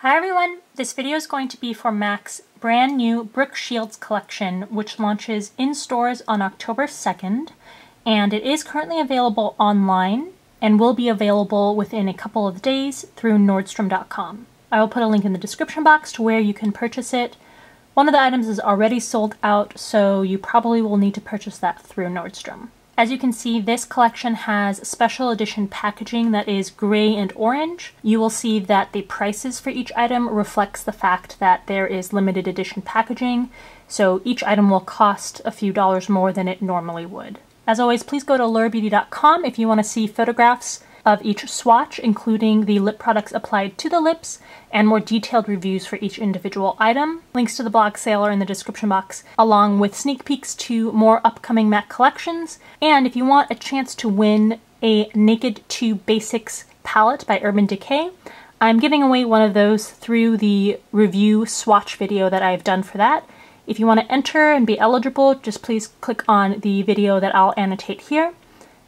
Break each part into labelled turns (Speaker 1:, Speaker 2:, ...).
Speaker 1: Hi everyone! This video is going to be for MAC's brand new Brooke Shields Collection, which launches in stores on October 2nd, and it is currently available online and will be available within a couple of days through Nordstrom.com. I will put a link in the description box to where you can purchase it. One of the items is already sold out, so you probably will need to purchase that through Nordstrom. As you can see, this collection has special edition packaging that is gray and orange. You will see that the prices for each item reflects the fact that there is limited edition packaging, so each item will cost a few dollars more than it normally would. As always, please go to allurabeauty.com if you want to see photographs of each swatch, including the lip products applied to the lips, and more detailed reviews for each individual item. Links to the blog sale are in the description box, along with sneak peeks to more upcoming MAC collections. And if you want a chance to win a Naked to Basics palette by Urban Decay, I'm giving away one of those through the review swatch video that I've done for that. If you want to enter and be eligible, just please click on the video that I'll annotate here,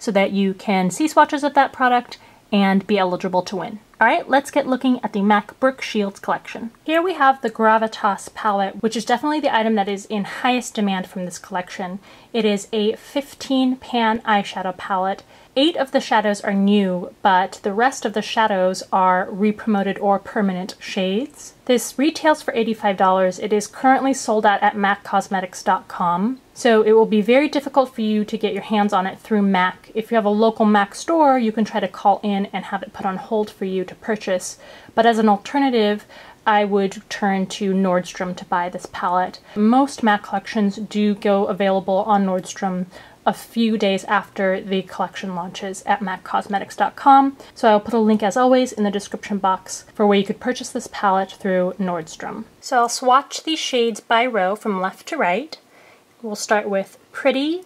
Speaker 1: so that you can see swatches of that product and be eligible to win. Alright, let's get looking at the MAC Brooke Shields collection. Here we have the Gravitas Palette, which is definitely the item that is in highest demand from this collection. It is a 15 pan eyeshadow palette. 8 of the shadows are new, but the rest of the shadows are re-promoted or permanent shades. This retails for $85. It is currently sold out at maccosmetics.com, so it will be very difficult for you to get your hands on it through MAC. If you have a local MAC store, you can try to call in and have it put on hold for you to purchase, but as an alternative, I would turn to Nordstrom to buy this palette. Most MAC collections do go available on Nordstrom a few days after the collection launches at maccosmetics.com, so I'll put a link as always in the description box for where you could purchase this palette through Nordstrom. So I'll swatch these shades by row from left to right. We'll start with Pretty,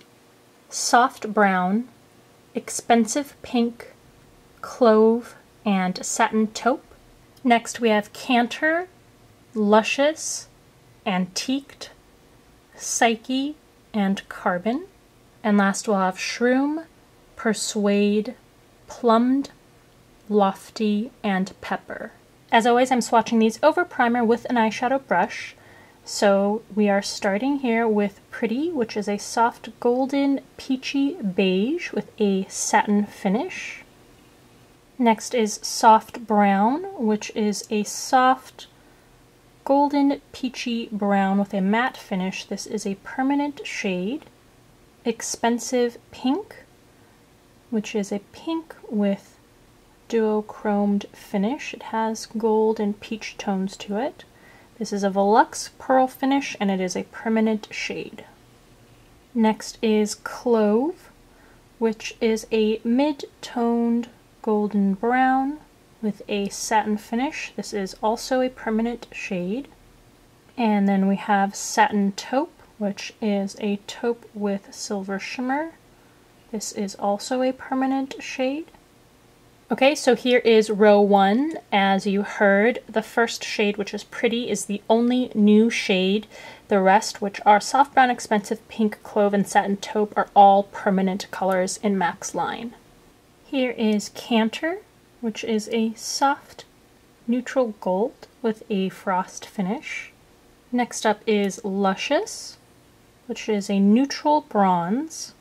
Speaker 1: Soft Brown, Expensive Pink, Clove, and Satin Taupe. Next we have Canter, Luscious, Antiqued, Psyche, and Carbon. And last we'll have Shroom, Pursuade, Plumbed, Lofty, and Pepper. As always, I'm swatching these over primer with an eyeshadow brush. So we are starting here with Pretty, which is a soft golden peachy beige with a satin finish. Next is Soft Brown, which is a soft golden peachy brown with a matte finish. This is a permanent shade. Expensive Pink, which is a pink with duochromed finish. It has gold and peach tones to it. This is a Velux pearl finish and it is a permanent shade. Next is Clove, which is a mid-toned golden brown with a satin finish. This is also a permanent shade. And then we have Satin Taupe, which is a taupe with silver shimmer. This is also a permanent shade. Okay, so here is row 1. As you heard, the first shade, which is Pretty, is the only new shade. The rest, which are Soft Brown, Expensive Pink, Clove, and Satin Taupe, are all permanent colors in MAC's line. Here is Canter, which is a soft neutral gold with a frost finish. Next up is Luscious, which is a neutral bronze,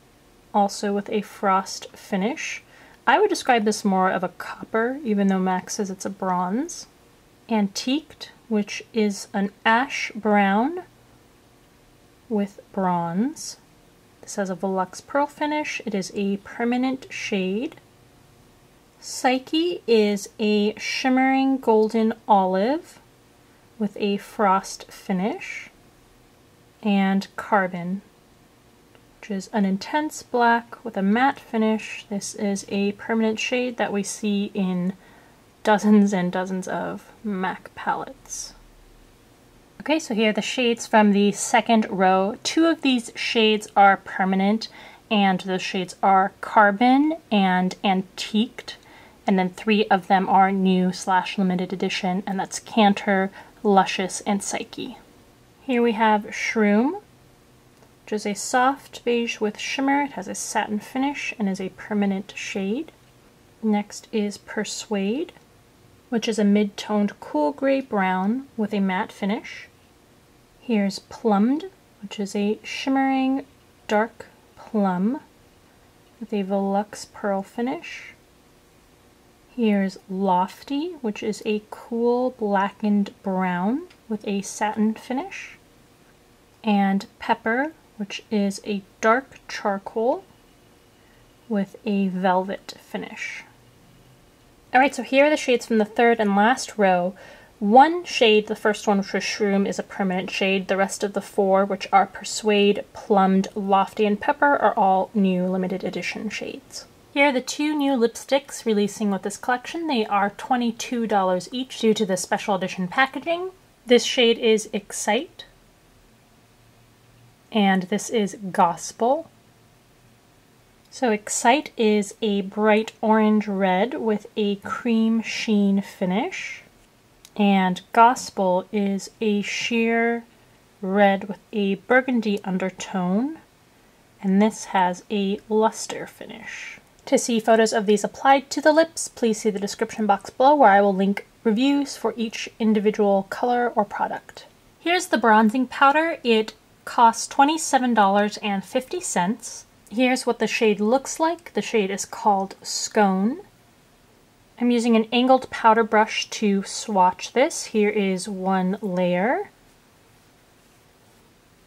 Speaker 1: also with a frost finish. I would describe this more of a copper, even though MAC says it's a bronze. Antiqued, which is an ash brown with bronze. This has a Velux pearl finish. It is a permanent shade. Psyche is a shimmering golden olive with a frost finish. And Carbon, which is an intense black with a matte finish. This is a permanent shade that we see in dozens and dozens of MAC palettes. Okay, so here are the shades from the second row. 2 of these shades are permanent, and those shades are Carbon and Antiqued, and then 3 of them are new / limited edition, and that's Canter, Luscious, and Psyche. Here we have Shroom, which is a soft beige with shimmer. It has a satin finish and is a permanent shade. Next is Pursuade, which is a mid-toned cool gray brown with a matte finish. Here's Plumbed, which is a shimmering dark plum with a Velux pearl finish. Here's Lofty, which is a cool blackened brown with a satin finish. And Pepper, which is a dark charcoal with a velvet finish. Alright, so here are the shades from the third and last row. One shade, the first one, which was Shroom, is a permanent shade. The rest of the four, which are Pursuade, Plumbed, Lofty, and Pepper, are all new limited edition shades. Here are the two new lipsticks releasing with this collection. They are $22 each due to the special edition packaging. This shade is Excite, and this is Gospel. So Excite is a bright orange red with a cream sheen finish, and Gospel is a sheer red with a burgundy undertone, and this has a luster finish. To see photos of these applied to the lips, please see the description box below where I will link reviews for each individual color or product. Here's the bronzing powder. It costs $27.50. Here's what the shade looks like. The shade is called Scone. I'm using an angled powder brush to swatch this. Here is one layer.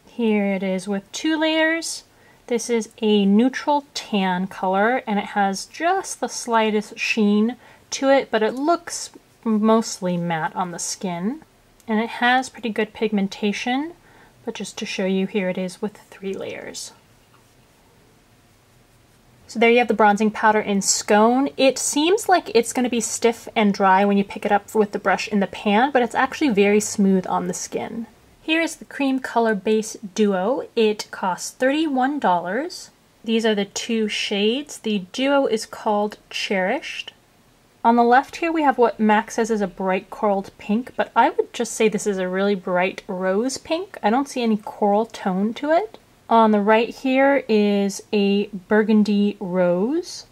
Speaker 1: Here it is with two layers. This is a neutral tan color, and it has just the slightest sheen to it, but it looks mostly matte on the skin. And it has pretty good pigmentation, but just to show you, here it is with 3 layers. So there you have the bronzing powder in Scone. It seems like it's going to be stiff and dry when you pick it up with the brush in the pan, but it's actually very smooth on the skin. Here is the cream color base duo. It costs $31. These are the two shades. The duo is called Cherished. On the left here we have what MAC says is a bright coraled pink, but I would just say this is a really bright rose pink. I don't see any coral tone to it. On the right here is a burgundy rose.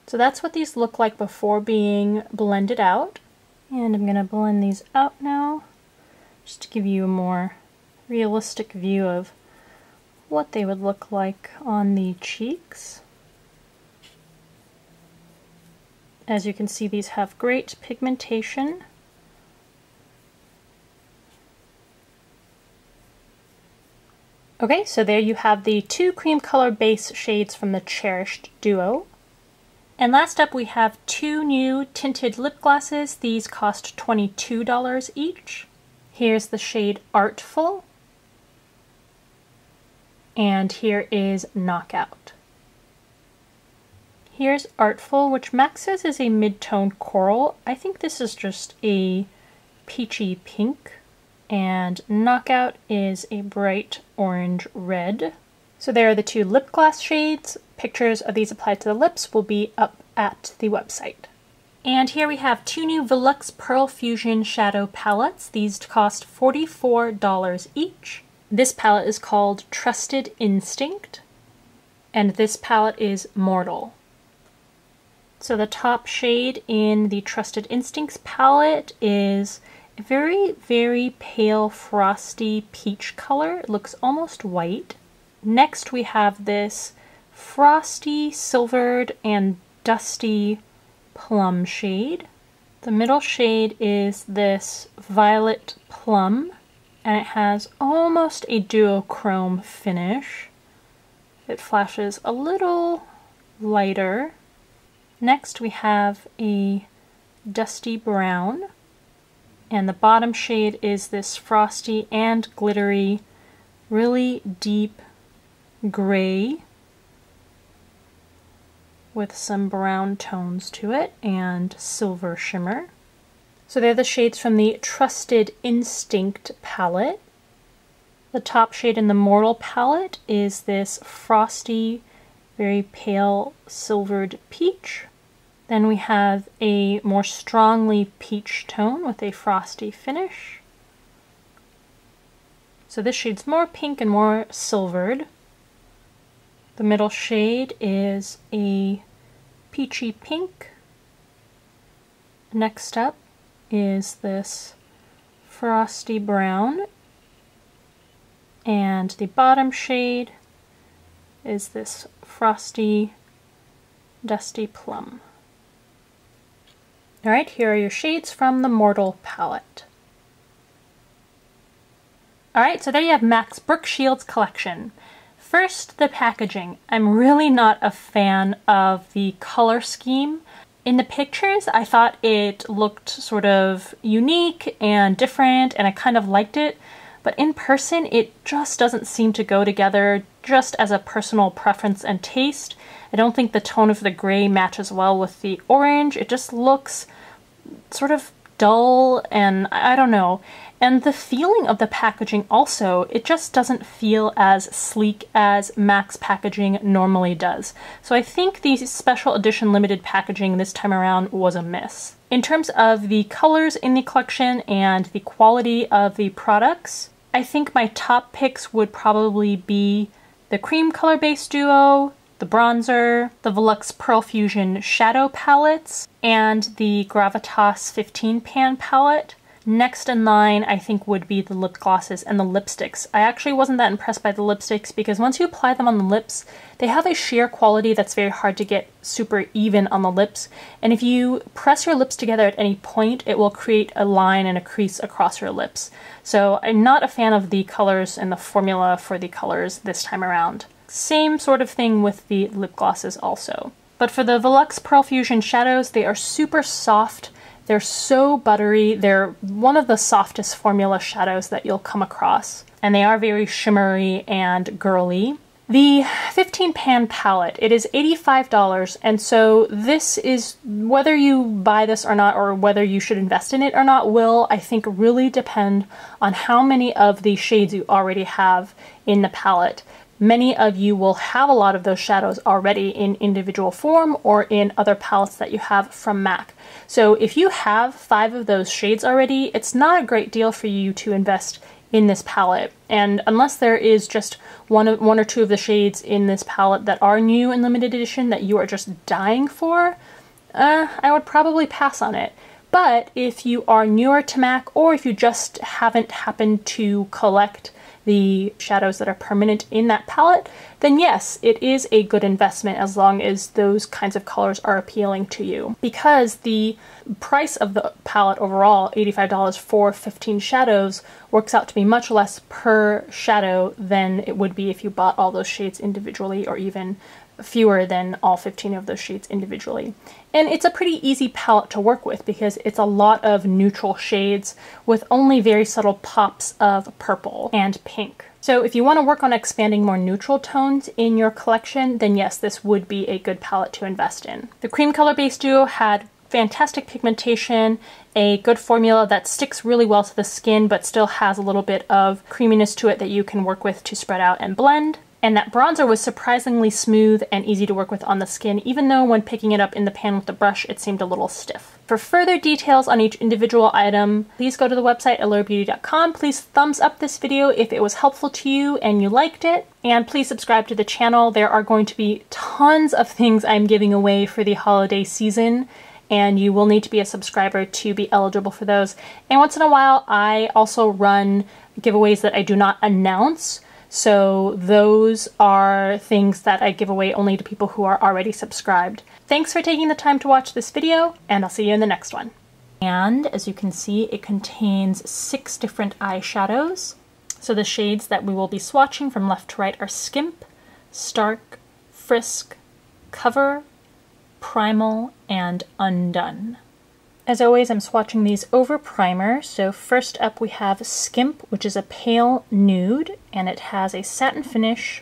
Speaker 1: So that's what these look like before being blended out. And I'm going to blend these out now, just to give you a more realistic view of what they would look like on the cheeks. As you can see, these have great pigmentation. Okay, so there you have the two cream color base shades from the Cherished duo. And last up we have two new tinted lip glosses. These cost $22 each. Here's the shade Artful. And here is Knockout. Here's Artful, which MAC says is a mid-tone coral. I think this is just a peachy pink. And Knockout is a bright orange red. So there are the two lip gloss shades. Pictures of these applied to the lips will be up at the website. And here we have two new Velux Pearl Fusion Shadow Palettes. These cost $44 each. This palette is called Trusted Instinct, and this palette is Mortal. So the top shade in the Trusted Instincts palette is a very, very pale, frosty peach color. It looks almost white. Next we have this frosty, silvered, and dusty plum shade. The middle shade is this violet plum, and it has almost a duochrome finish. It flashes a little lighter. Next we have a dusty brown, and the bottom shade is this frosty and glittery, really deep gray with some brown tones to it and silver shimmer. So they're the shades from the Trusted Instinct palette. The top shade in the Mortal palette is this frosty, very pale silvered peach. Then we have a more strongly peach tone with a frosty finish. So this shade's more pink and more silvered. The middle shade is a peachy pink. Next up is this frosty brown, and the bottom shade is this frosty dusty plum. Alright, here are your shades from the Mortal palette. Alright, so there you have MAC's Brooke Shields Collection. First, the packaging. I'm really not a fan of the color scheme. In the pictures, I thought it looked sort of unique and different, and I kind of liked it, but in person, it just doesn't seem to go together just as a personal preference and taste. I don't think the tone of the gray matches well with the orange. It just looks sort of dull, and I don't know. And the feeling of the packaging also, it just doesn't feel as sleek as MAC's packaging normally does. So I think the special edition limited packaging this time around was a miss. In terms of the colors in the collection and the quality of the products, I think my top picks would probably be the cream color base duo, the bronzer, the Velux Pearl Fusion shadow palettes, and the Gravitas 15 pan palette. Next in line, I think, would be the lip glosses and the lipsticks. I actually wasn't that impressed by the lipsticks because once you apply them on the lips, they have a sheer quality that's very hard to get super even on the lips. And if you press your lips together at any point, it will create a line and a crease across your lips. So I'm not a fan of the colors and the formula for the colors this time around. Same sort of thing with the lip glosses also. But for the Velux Pearl Fusion shadows, they are super soft. They're so buttery. They're one of the softest formula shadows that you'll come across. And they are very shimmery and girly. The 15 pan palette, it is $85, and so this is, whether you buy this or not, or whether you should invest in it or not, will, I think, really depend on how many of the shades you already have in the palette. Many of you will have a lot of those shadows already in individual form or in other palettes that you have from MAC. So if you have 5 of those shades already, it's not a great deal for you to invest in this palette. And unless there is just one or two of the shades in this palette that are new and limited edition that you are just dying for, I would probably pass on it. But if you are newer to MAC, or if you just haven't happened to collect the shadows that are permanent in that palette, then yes, it is a good investment as long as those kinds of colors are appealing to you. Because the price of the palette overall, $85 for 15 shadows, works out to be much less per shadow than it would be if you bought all those shades individually, or even fewer than all 15 of those shades individually. And it's a pretty easy palette to work with because it's a lot of neutral shades with only very subtle pops of purple and pink. So if you want to work on expanding more neutral tones in your collection, then yes, this would be a good palette to invest in. The cream color base duo had fantastic pigmentation, a good formula that sticks really well to the skin but still has a little bit of creaminess to it that you can work with to spread out and blend. And that bronzer was surprisingly smooth and easy to work with on the skin, even though when picking it up in the pan with the brush, it seemed a little stiff. For further details on each individual item, please go to the website allurabeauty.com. Please thumbs up this video if it was helpful to you and you liked it. And please subscribe to the channel. There are going to be tons of things I'm giving away for the holiday season, and you will need to be a subscriber to be eligible for those. And once in a while, I also run giveaways that I do not announce. So those are things that I give away only to people who are already subscribed. Thanks for taking the time to watch this video, and I'll see you in the next one. And as you can see, it contains 6 different eyeshadows. So the shades that we will be swatching from left to right are Skimp, Stark, Frisk, Cover, Primal, and Undone. As always, I'm swatching these over primer. So first up we have Skimp, which is a pale nude, and it has a satin finish